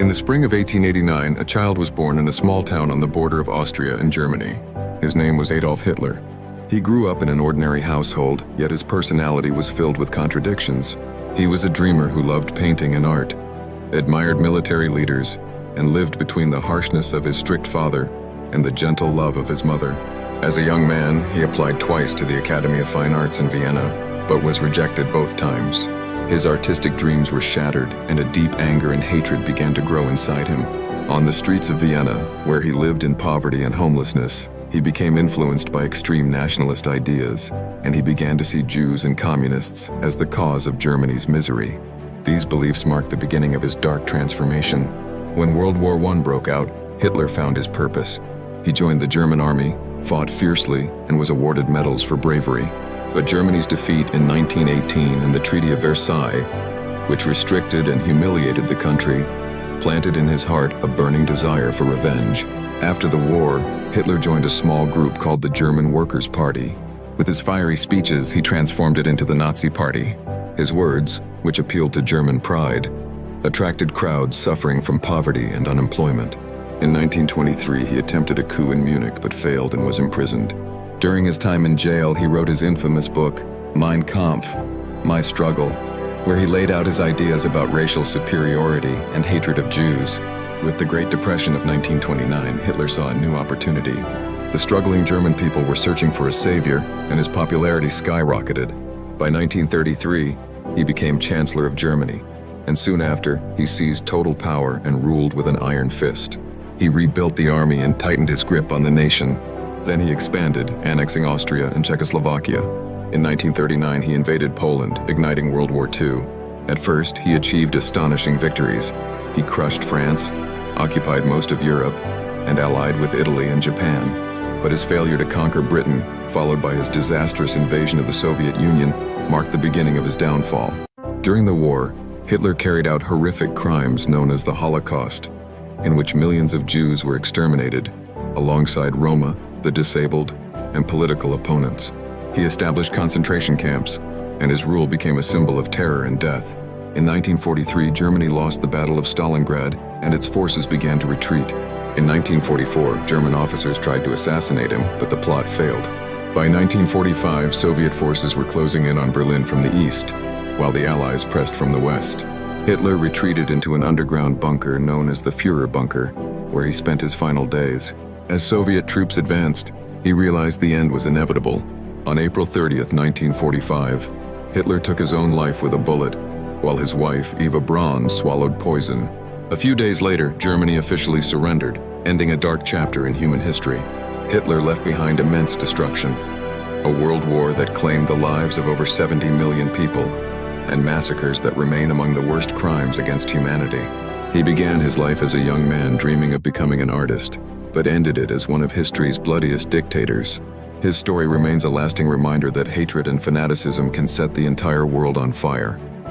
In the spring of 1889, a child was born in a small town on the border of Austria and Germany. His name was Adolf Hitler. He grew up in an ordinary household, yet his personality was filled with contradictions. He was a dreamer who loved painting and art, admired military leaders, and lived between the harshness of his strict father and the gentle love of his mother. As a young man, he applied twice to the Academy of Fine Arts in Vienna, but was rejected both times. His artistic dreams were shattered, and a deep anger and hatred began to grow inside him. On the streets of Vienna, where he lived in poverty and homelessness, he became influenced by extreme nationalist ideas, and he began to see Jews and communists as the cause of Germany's misery. These beliefs marked the beginning of his dark transformation. When World War I broke out, Hitler found his purpose. He joined the German army, fought fiercely, and was awarded medals for bravery. But Germany's defeat in 1918 and the Treaty of Versailles, which restricted and humiliated the country, planted in his heart a burning desire for revenge. After the war, Hitler joined a small group called the German Workers' Party. With his fiery speeches, he transformed it into the Nazi Party. His words, which appealed to German pride, attracted crowds suffering from poverty and unemployment. In 1923, he attempted a coup in Munich but failed and was imprisoned. During his time in jail, he wrote his infamous book, Mein Kampf, My Struggle, where he laid out his ideas about racial superiority and hatred of Jews. With the Great Depression of 1929, Hitler saw a new opportunity. The struggling German people were searching for a savior, and his popularity skyrocketed. By 1933, he became Chancellor of Germany, and soon after, he seized total power and ruled with an iron fist. He rebuilt the army and tightened his grip on the nation. Then he expanded, annexing Austria and Czechoslovakia. In 1939, he invaded Poland, igniting World War II. At first, he achieved astonishing victories. He crushed France, occupied most of Europe, and allied with Italy and Japan. But his failure to conquer Britain, followed by his disastrous invasion of the Soviet Union, marked the beginning of his downfall. During the war, Hitler carried out horrific crimes known as the Holocaust, in which millions of Jews were exterminated, alongside Roma, the disabled, and political opponents. He established concentration camps, and his rule became a symbol of terror and death. In 1943, Germany lost the Battle of Stalingrad, and its forces began to retreat. In 1944, German officers tried to assassinate him, but the plot failed. By 1945, Soviet forces were closing in on Berlin from the east, while the Allies pressed from the west. Hitler retreated into an underground bunker known as the Führer Bunker, where he spent his final days. As Soviet troops advanced, he realized the end was inevitable. On April 30th, 1945, Hitler took his own life with a bullet, while his wife, Eva Braun, swallowed poison. A few days later, Germany officially surrendered, ending a dark chapter in human history. Hitler left behind immense destruction, a world war that claimed the lives of over 70 million people, and massacres that remain among the worst crimes against humanity. He began his life as a young man dreaming of becoming an artist, but ended it as one of history's bloodiest dictators. His story remains a lasting reminder that hatred and fanaticism can set the entire world on fire.